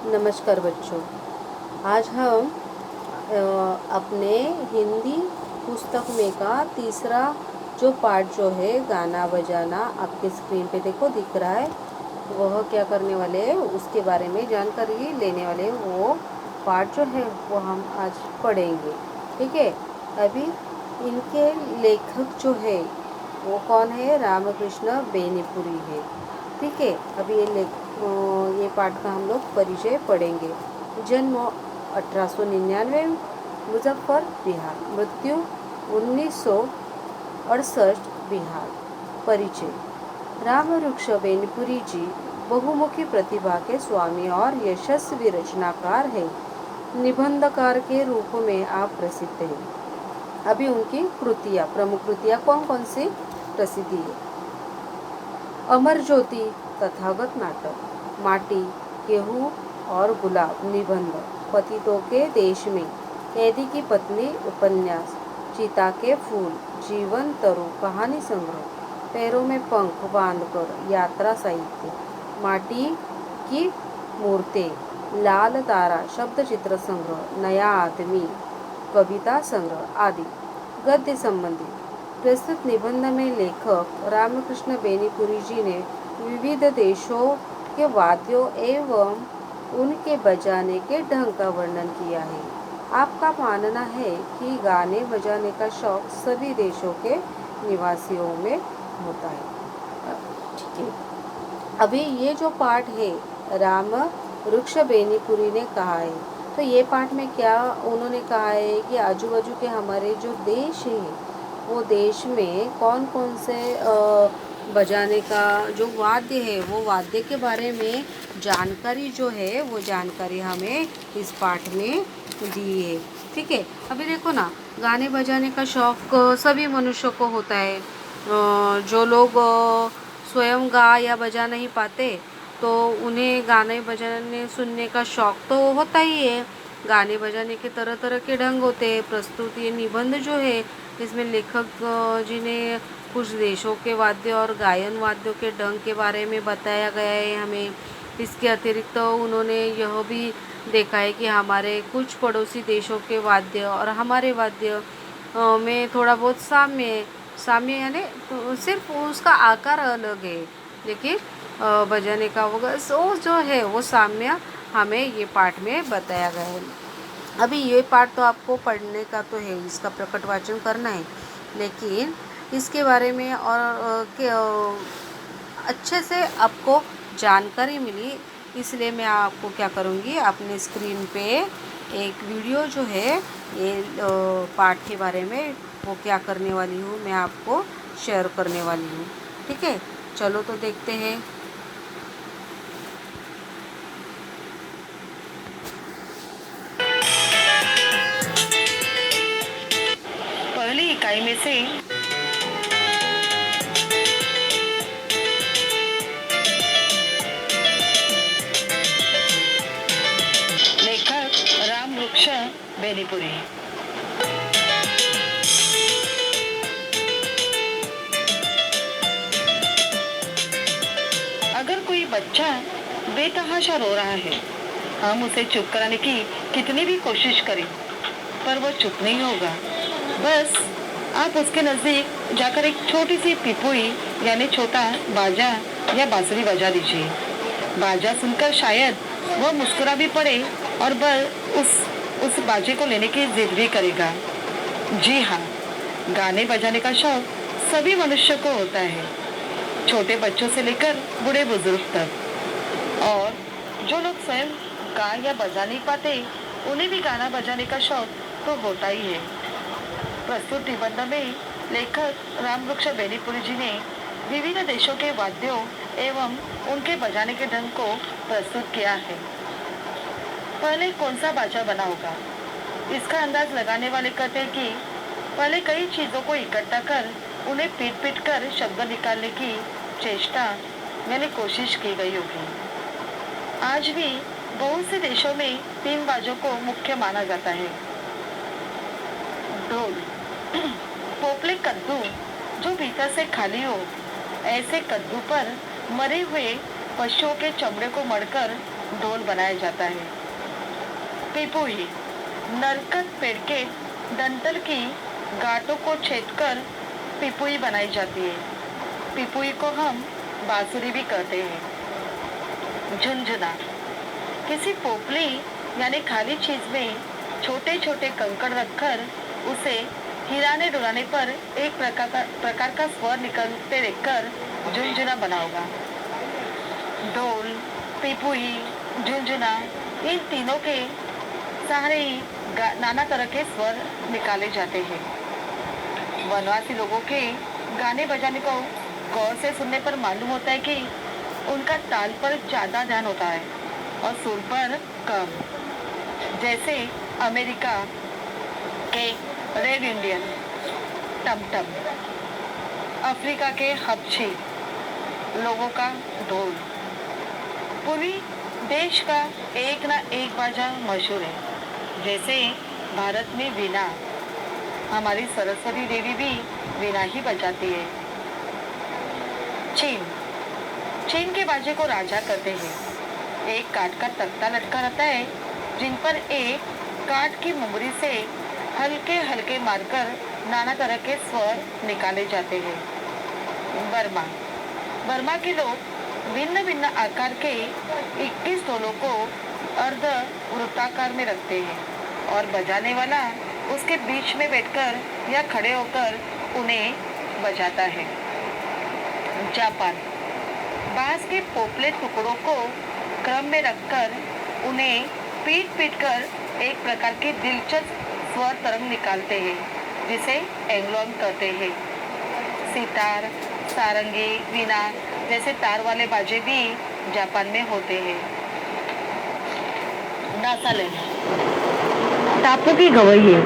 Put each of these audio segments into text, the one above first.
नमस्कार बच्चों। आज हम अपने हिंदी पुस्तक में का तीसरा जो पार्ट जो है गाना बजाना, आपके स्क्रीन पे देखो दिख रहा है, वह क्या करने वाले हैं उसके बारे में जानकारी लेने वाले हैं। वो पार्ट जो है वो हम आज पढ़ेंगे। ठीक है। अभी इनके लेखक जो है वो कौन है? रामकृष्ण बेनीपुरी है। ठीक है। अभी ये पाठ का हम लोग परिचय पढ़ेंगे। जन्म 1899 मुजफ्फर बिहार, मृत्यु 1968 बिहार। परिचय। रामवृक्ष बेनीपुरी जी बहुमुखी प्रतिभा के स्वामी और यशस्वी रचनाकार है। निबंधकार के रूप में आप प्रसिद्ध हैं। अभी उनकी कृतियाँ, प्रमुख कृतियाँ कौन कौन सी प्रसिद्धि है? अमर ज्योति, तथागत नाटक, माटी, गेहूं और गुलाब निबंध, पतितों के देश में, कैदी की पत्नी उपन्यास, चीता के फूल, जीवन तरु कहानी संग्रह, पैरों में पंख बांधकर यात्रा साहित्य, माटी की मूर्तें, लाल तारा शब्द चित्र संग्रह, नया आदमी कविता संग्रह आदि। गद्य संबंधी। प्रस्तुत निबंध में लेखक रामकृष्ण बेनीपुरी जी ने विविध देशों के वाद्यों एवं उनके बजाने के ढंग का वर्णन किया है। आपका मानना है कि गाने बजाने का शौक सभी देशों के निवासियों में होता है। ठीक है। अभी ये जो पाठ है राम वृक्ष बेनीपुरी ने कहा है, तो ये पाठ में क्या उन्होंने कहा है कि आजू बाजू के हमारे जो देश है वो देश में कौन कौन से बजाने का जो वाद्य है वो वाद्य के बारे में जानकारी जो है वो जानकारी हमें इस पाठ में दी है। ठीक है। अभी देखो ना, गाने बजाने का शौक सभी मनुष्यों को होता है। जो लोग स्वयं गा या बजा नहीं पाते तो उन्हें गाने बजाने सुनने का शौक तो होता ही है। गाने बजाने के तरह तरह के ढंग होते हैं। प्रस्तुत ये निबंध जो है इसमें लेखक जी ने कुछ देशों के वाद्य और गायन वाद्यों के ढंग के बारे में बताया गया है हमें। इसके अतिरिक्त उन्होंने यह भी देखा है कि हमारे कुछ पड़ोसी देशों के वाद्य और हमारे वाद्य में थोड़ा बहुत साम्य यानी सिर्फ उसका आकार अलग है, लेकिन बजाने का वो जो है वो साम्य हमें ये पाठ में बताया गया है। अभी ये पाठ तो आपको पढ़ने का तो है, इसका प्रकट वाचन करना है, लेकिन इसके बारे में और अच्छे से आपको जानकारी मिली, इसलिए मैं आपको क्या करूँगी, अपने स्क्रीन पे एक वीडियो जो है ये पाठ के बारे में वो क्या करने वाली हूँ, मैं आपको शेयर करने वाली हूँ। ठीक है, चलो तो देखते हैं। पहली इकाई में से लेखक रामवृक्ष बेनीपुरी। अगर कोई बच्चा बेतहाशा रो रहा है, हम उसे चुप कराने की कितनी भी कोशिश करें, पर वो चुप नहीं होगा। बस आप उसके नजदीक जाकर एक छोटी सी पिपुई यानी छोटा बाजा या बांसुरी बजा दीजिए। बाजा सुनकर शायद वो मुस्कुरा भी पड़े और उस बाजे को लेने की जिद भी करेगा। जी हाँ, गाने बजाने का शौक सभी मनुष्य को होता है, छोटे बच्चों से लेकर बूढ़े बुजुर्ग तक। और जो लोग स्वयं गा या बजा नहीं पाते, उन्हें भी गाना बजाने का शौक तो होता ही है। प्रस्तुत निबंध में लेखक रामवृक्ष बेनीपुरी जी ने विभिन्न देशों के वाद्यों एवं उनके बजाने के ढंग को प्रस्तुत किया है। पहले कौन सा बाजा बना होगा, इसका अंदाज लगाने वाले कहते हैं कि पहले कई चीजों को इकट्ठा कर उन्हें पीट कर शब्द निकालने की चेष्टा यानी कोशिश की गई होगी। आज भी बहुत से देशों में 3 बाजों को मुख्य माना जाता है। ढोल, पोपले कद्दू जो भीतर से खाली हो, ऐसे कद्दू पर मरे हुए पशुओं के चमड़े को मढ़कर ढोल बनाया जाता है। पिपुई नरकत पेड़ के डंठल की गांठों को छेदकर पिपुई बनाई जाती है। पिपुई को हम बांसुरी भी कहते हैं। झुनझुना किसी पोपली यानी खाली चीज में छोटे छोटे कंकड़ रखकर उसे हिलाने डुलाने पर एक प्रकार का स्वर निकलते देखकर झुनझुना बना होगा। ढोल, पिपुई, झुनझुना इन तीनों के सहारे ही नाना तरह के स्वर निकाले जाते हैं। वनवासी लोगों के गाने बजाने को गौर से सुनने पर मालूम होता है कि उनका ताल पर ज्यादा ध्यान होता है और सुर पर कम। जैसे अमेरिका के रेड इंडियन टमटम, अफ्रीका के हबशी लोगों का ढोल, पूरी देश का एक ना एक बाजा मशहूर है। जैसे भारत में वीणा, हमारी सरस्वती देवी भी वीणा ही बजाती है। चीन के बाजे को राजा कहते हैं। एक काठ का तख्ता लटका रहता है जिन पर एक काठ की मुंगरी से हल्के हल्के मारकर नाना तरह के स्वर निकाले जाते हैं। बर्मा के लोग भिन्न भिन्न आकार के 21 ढोलों को अर्ध वृत्ताकार में रखते हैं और बजाने वाला उसके बीच में बैठकर या खड़े होकर उन्हें बजाता है। जापान बांस के पोपले टुकड़ों को क्रम में रखकर उन्हें पीट कर एक प्रकार के दिलचस्प स्वर तरंग निकालते हैं जिसे एंग्लोन कहते हैं। सितार, सारंगी, वीणा जैसे तार वाले बाजे भी जापान में होते हैं। नासालैंड टापू की गवैये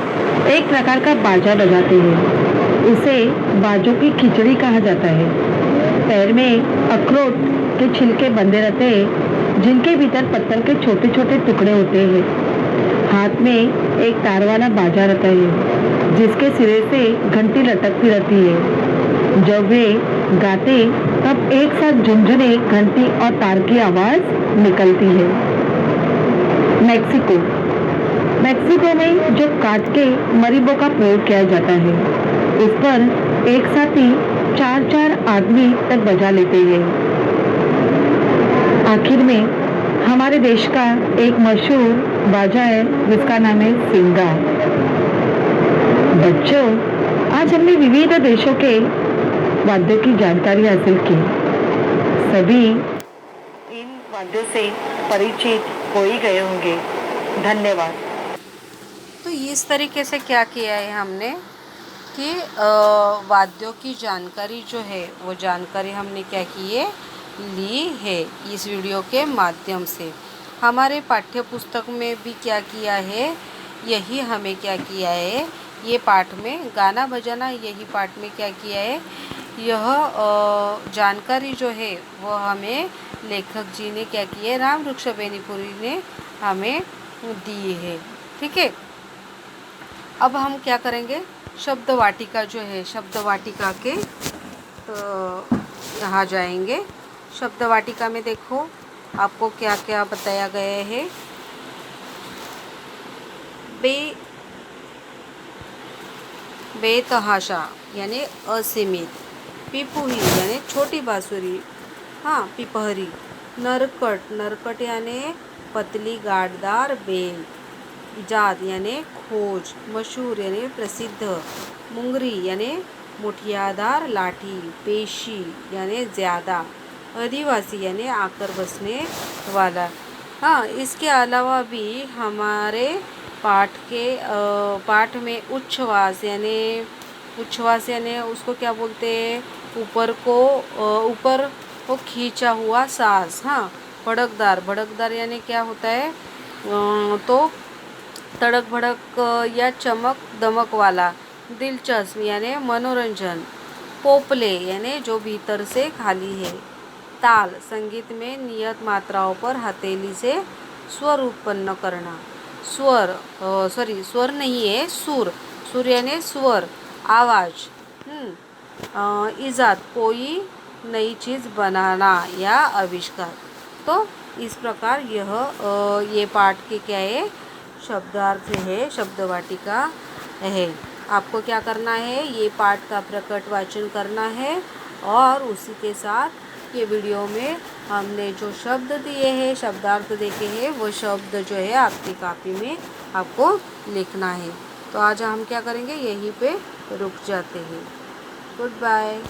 एक प्रकार का बाजा बजाते हैं। उसे बाजों की खिचड़ी कहा जाता है। पैर में अखरोट के छिलके बंधे रहते हैं जिनके भीतर पत्थर के छोटे छोटे टुकड़े होते हैं। हाथ में एक तार वाला बाजा रहता है जिसके सिरे से घंटी लटकती रहती है। जब वे गाते तब एक साथ झुनझुने, घंटी और तार की आवाज निकलती है। मैक्सिको में जो काट के मरीबो का प्रयोग किया जाता है उस पर एक साथ ही 4-4 आदमी तक बजा लेते हैं। आखिर में हमारे देश का एक मशहूर बाजा है जिसका नाम है सिंगा। बच्चों, आज हमने विविध देशों के वाद्यों की जानकारी हासिल की। सभी इन वाद्यों से परिचित हो ही गए होंगे। धन्यवाद। तो इस तरीके से क्या किया है हमने कि वाद्यों की जानकारी जो है वो जानकारी हमने क्या की है, ली है इस वीडियो के माध्यम से। हमारे पाठ्य पुस्तक में भी क्या किया है, यही हमें क्या किया है, ये पाठ में गाना बजाना, यही पाठ में क्या किया है, यह जानकारी जो है वो हमें लेखक जी ने क्या की है, रामवृक्ष बेनीपुरी ने हमें दी है। ठीक है, अब हम क्या करेंगे, शब्द वाटिका जो है, शब्द वाटिका के यहाँ जाएंगे। शब्द वाटिका में देखो आपको क्या क्या बताया गया है। बेतहाशा यानी असीमित, पिपुही यानी छोटी बांसुरी, हाँ पिपहरी, नरकट यानी पतली गाढ़दार बेल, इजाद यानी खोज, मशहूर यानी प्रसिद्ध, मुंगरी यानी मुठियादार लाठी, पेशी यानी ज़्यादा, आदिवासी यानी आकर बसने वाला। हाँ, इसके अलावा भी हमारे पाठ में उच्छ्वास यानी उसको क्या बोलते हैं, ऊपर को खींचा हुआ सांस। हाँ, भड़कदार यानी क्या होता है, तो तड़क भड़क या चमक दमक वाला। दिलचस्प यानी मनोरंजन। पोपले यानी जो भीतर से खाली है। ताल संगीत में नियत मात्राओं पर हथेली से स्वर उत्पन्न करना। स्वर नहीं है, सुर यानी स्वर, आवाज। इजाद कोई नई चीज़ बनाना या आविष्कार। तो इस प्रकार ये पाठ के क्या है, शब्दार्थ है, शब्द वाटिका है। आपको क्या करना है, ये पाठ का प्रकट वाचन करना है और उसी के साथ ये वीडियो में हमने जो शब्द दिए हैं, शब्दार्थ देखे हैं, वो शब्द जो है आपकी कॉपी में आपको लिखना है। तो आज हम क्या करेंगे, यहीं पे रुक जाते हैं। Good bye.